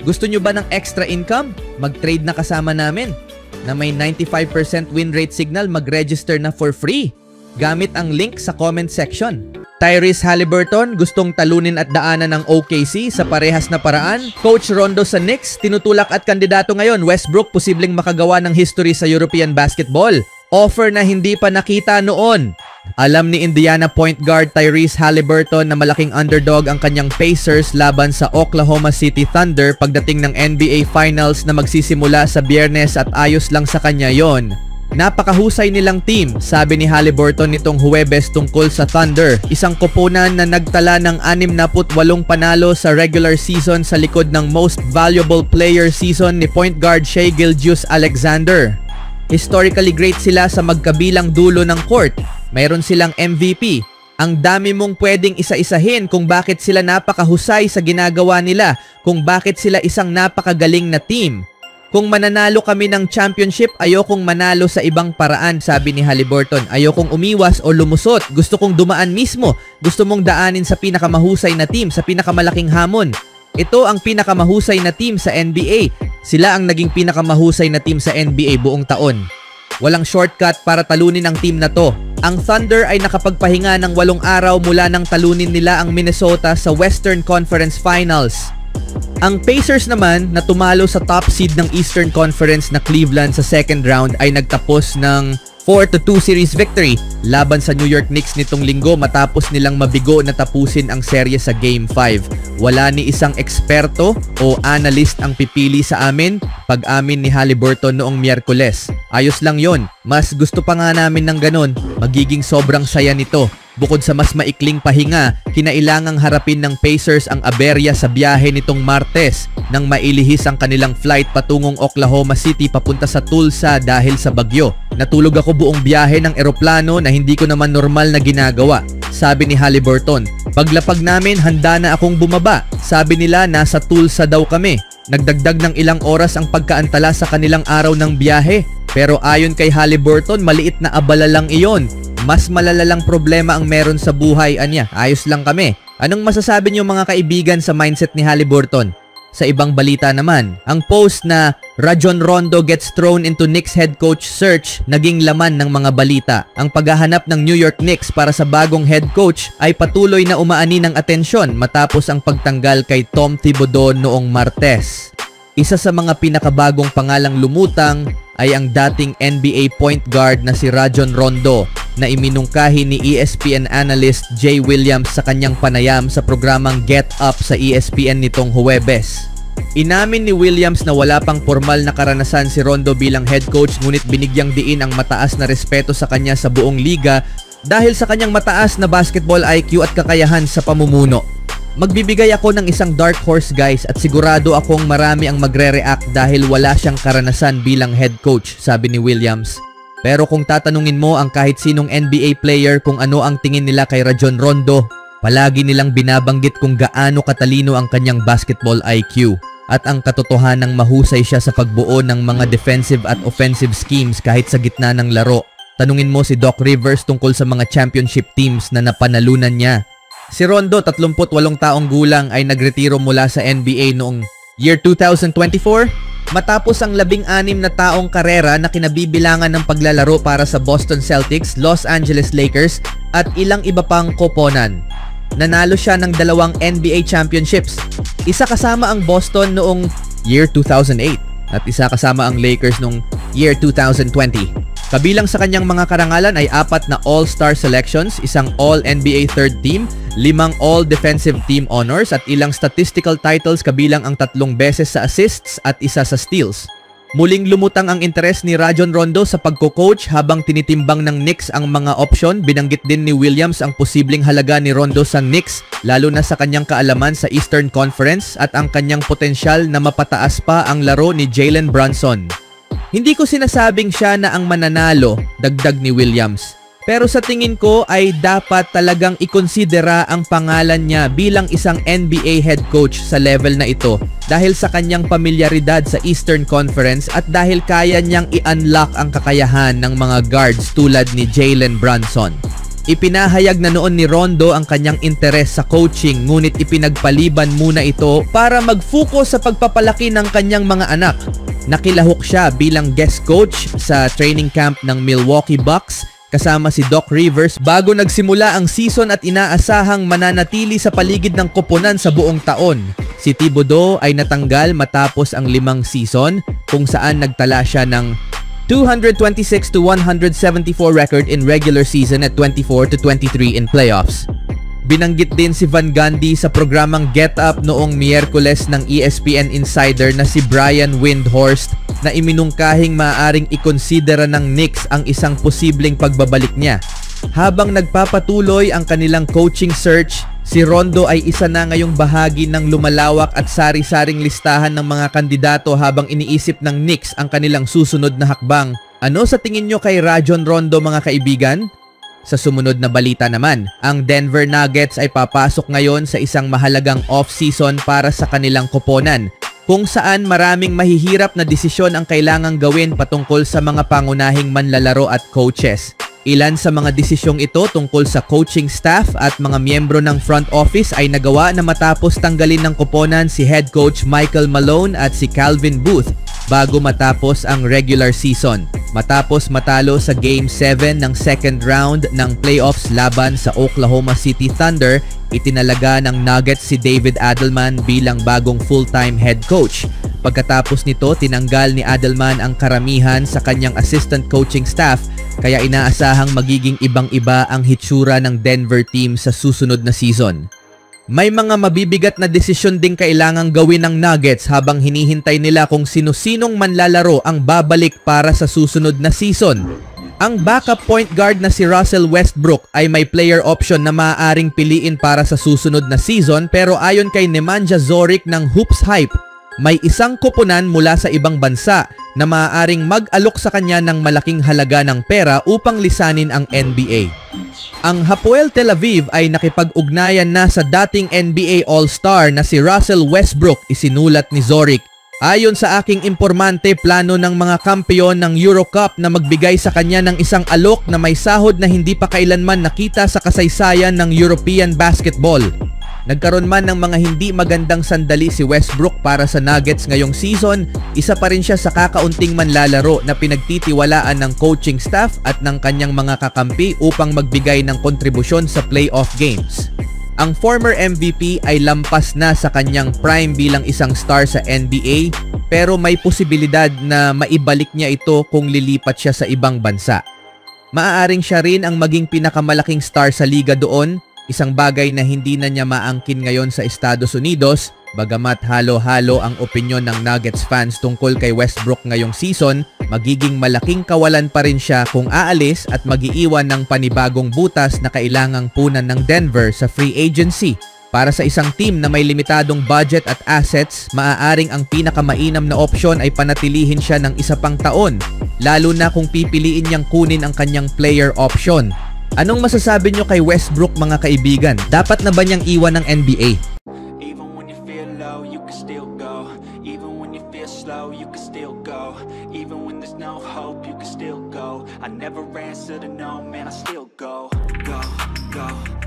Gusto nyo ba ng extra income? Mag-trade na kasama namin. Na may 95% win rate signal, mag-register na for free. Gamit ang link sa comment section. Tyrese Haliburton gustong talunin at daanan ng OKC sa parehas na paraan. Coach Rondo sa Knicks, tinutulak at kandidato ngayon. Westbrook posibleng makagawa ng history sa European basketball. Offer na hindi pa nakita noon. Alam ni Indiana point guard Tyrese Haliburton na malaking underdog ang kanyang Pacers laban sa Oklahoma City Thunder pagdating ng NBA Finals na magsisimula sa Biyernes at ayos lang sa kanya yon. Napakahusay nilang team, sabi ni Haliburton nitong Huwebes tungkol sa Thunder. Isang koponan na nagtala ng 68 panalo sa regular season sa likod ng most valuable player season ni point guard Shai Gilgeous-Alexander. Historically great sila sa magkabilang dulo ng court. Mayroon silang MVP. Ang dami mong pwedeng isa-isahin kung bakit sila napakahusay sa ginagawa nila, kung bakit sila isang napakagaling na team. Kung mananalo kami ng championship, ayokong manalo sa ibang paraan, sabi ni Haliburton. Ayokong umiwas o lumusot. Gusto kong dumaan mismo. Gusto mong daanin sa pinakamahusay na team, sa pinakamalaking hamon. Ito ang pinakamahusay na team sa NBA. Sila ang naging pinakamahusay na team sa NBA buong taon. Walang shortcut para talunin ang team na to. Ang Thunder ay nakapagpahinga ng 8 araw mula nang talunin nila ang Minnesota sa Western Conference Finals. Ang Pacers naman na tumalo sa top seed ng Eastern Conference na Cleveland sa second round ay nagtapos ng 4-2 series victory laban sa New York Knicks nitong linggo matapos nilang mabigo na tapusin ang serye sa Game 5. Wala ni isang eksperto o analyst ang pipili sa amin, pag-amin ni Haliburton noong Miyerkules. Ayos lang yon. Mas gusto pa nga namin ng ganon. Magiging sobrang saya nito. Bukod sa mas maikling pahinga, kinailangang harapin ng Pacers ang aberya sa biyahe nitong Martes nang mailihis ang kanilang flight patungong Oklahoma City papunta sa Tulsa dahil sa bagyo. Natulog ako buong biyahe ng eroplano na hindi ko naman normal na ginagawa, sabi ni Haliburton. Paglapag namin, handa na akong bumaba. Sabi nila nasa Tulsa daw kami. Nagdagdag ng ilang oras ang pagkaantala sa kanilang araw ng biyahe. Pero ayon kay Haliburton, maliit na abala lang iyon. Mas malalalang problema ang meron sa buhay, anya. Ayos lang kami. Anong masasabi niyo mga kaibigan sa mindset ni Haliburton? Sa ibang balita naman, ang post na Rajon Rondo gets thrown into Knicks head coach search naging laman ng mga balita. Ang paghahanap ng New York Knicks para sa bagong head coach ay patuloy na umaani ng atensyon matapos ang pagtanggal kay Tom Thibodeau noong Martes. Isa sa mga pinakabagong pangalang lumutang ay ang dating NBA point guard na si Rajon Rondo na iminungkahi ni ESPN analyst Jay Williams sa kanyang panayam sa programang Get Up sa ESPN nitong Huwebes. Inamin ni Williams na wala pang formal na karanasan si Rondo bilang head coach ngunit binigyang diin ang mataas na respeto sa kanya sa buong liga dahil sa kanyang mataas na basketball IQ at kakayahan sa pamumuno. Magbibigay ako ng isang dark horse guys at sigurado akong marami ang magre-react dahil wala siyang karanasan bilang head coach, sabi ni Williams. Pero kung tatanungin mo ang kahit sinong NBA player kung ano ang tingin nila kay Rajon Rondo, palagi nilang binabanggit kung gaano katalino ang kanyang basketball IQ at ang katotohanang mahusay siya sa pagbuo ng mga defensive at offensive schemes kahit sa gitna ng laro. Tanungin mo si Doc Rivers tungkol sa mga championship teams na napanalunan niya. Si Rondo, 38 taong gulang, ay nagretiro mula sa NBA noong year 2024 matapos ang 16 na taong karera na kinabibilangan ng paglalaro para sa Boston Celtics, Los Angeles Lakers at ilang iba pang koponan. Nanalo siya ng 2 NBA championships. Isa kasama ang Boston noong year 2008 at isa kasama ang Lakers noong year 2020. Kabilang sa kanyang mga karangalan ay 4 na All-Star selections, isang All-NBA third team, 5 All-Defensive Team honors at ilang statistical titles kabilang ang 3 beses sa assists at 1 sa steals. Muling lumutang ang interes ni Rajon Rondo sa pagko-coach habang tinitimbang ng Knicks ang mga opsyon. Binanggit din ni Williams ang posibleng halaga ni Rondo sa Knicks lalo na sa kanyang kaalaman sa Eastern Conference at ang kanyang potensyal na mapataas pa ang laro ni Jalen Brunson. Hindi ko sinasabing siya na ang mananalo, dagdag ni Williams. Pero sa tingin ko ay dapat talagang ikonsidera ang pangalan niya bilang isang NBA head coach sa level na ito dahil sa kanyang pamilyaridad sa Eastern Conference at dahil kaya niyang i-unlock ang kakayahan ng mga guards tulad ni Jalen Brunson. Ipinahayag na noon ni Rondo ang kanyang interes sa coaching, ngunit ipinagpaliban muna ito para mag-focus sa pagpapalaki ng kanyang mga anak. Nakilahok siya bilang guest coach sa training camp ng Milwaukee Bucks kasama si Doc Rivers bago nagsimula ang season at inaasahang mananatili sa paligid ng koponan sa buong taon. Si Thibodeau ay natanggal matapos ang 5 season kung saan nagtala siya ng 226 to 174 record in regular season at 24 to 23 in playoffs. Binanggit din si Van Gundy sa programang Get Up noong Miyerkules ng ESPN insider na si Brian Windhorst na iminungkahing maaaring ikonsidera ng Knicks ang isang posibleng pagbabalik niya. Habang nagpapatuloy ang kanilang coaching search, si Rondo ay isa na ngayong bahagi ng lumalawak at sari-saring listahan ng mga kandidato habang iniisip ng Knicks ang kanilang susunod na hakbang. Ano sa tingin nyo kay Rajon Rondo mga kaibigan? Sa sumunod na balita naman, ang Denver Nuggets ay papasok ngayon sa isang mahalagang off-season para sa kanilang koponan, kung saan maraming mahihirap na desisyon ang kailangang gawin patungkol sa mga pangunahing manlalaro at coaches. Ilan sa mga desisyong ito tungkol sa coaching staff at mga miyembro ng front office ay nagawa na matapos tanggalin ng koponan si head coach Michael Malone at si Calvin Booth bago matapos ang regular season. Matapos matalo sa Game 7 ng second round ng playoffs laban sa Oklahoma City Thunder, itinalaga ng Nuggets si David Adelman bilang bagong full-time head coach. Pagkatapos nito, tinanggal ni Adelman ang karamihan sa kanyang assistant coaching staff, kaya inaasahang magiging ibang-iba ang hitsura ng Denver team sa susunod na season. May mga mabibigat na desisyon ding kailangang gawin ng Nuggets habang hinihintay nila kung sino-sinong manlalaro ang babalik para sa susunod na season. Ang backup point guard na si Russell Westbrook ay may player option na maaaring piliin para sa susunod na season, pero ayon kay Nemanja Zoric ng Hoops Hype, may isang koponan mula sa ibang bansa na maaaring mag-alok sa kanya ng malaking halaga ng pera upang lisanin ang NBA. Ang Hapoel Tel Aviv ay nakipag-ugnayan na sa dating NBA All-Star na si Russell Westbrook, isinulat ni Zoric. Ayon sa aking impormante, plano ng mga kampeon ng Eurocup na magbigay sa kanya ng isang alok na may sahod na hindi pa kailanman nakita sa kasaysayan ng European basketball. Nagkaroon man ng mga hindi magandang sandali si Westbrook para sa Nuggets ngayong season, isa pa rin siya sa kakaunting manlalaro na pinagtitiwalaan ng coaching staff at ng kanyang mga kakampi upang magbigay ng kontribusyon sa playoff games. Ang former MVP ay lampas na sa kanyang prime bilang isang star sa NBA, pero may posibilidad na maibalik niya ito kung lilipat siya sa ibang bansa. Maaaring siya rin ang maging pinakamalaking star sa liga doon, isang bagay na hindi na niya maangkin ngayon sa Estados Unidos, bagamat halo-halo ang opinyon ng Nuggets fans tungkol kay Westbrook ngayong season. Magiging malaking kawalan pa rin siya kung aalis at mag-iiwan ng panibagong butas na kailangang punan ng Denver sa free agency. Para sa isang team na may limitadong budget at assets, maaaring ang pinakamainam na opsyon ay panatilihin siya ng isa pang taon, lalo na kung pipiliin niyang kunin ang kanyang player option. Anong masasabi nyo kay Westbrook mga kaibigan? Dapat na ba niyang iwan ng NBA? Even when you feel low, you can still go. Even when you feel slow, you can still go. Even when there's no hope, you can still go. I never answer to no, man, I still go. Go, go.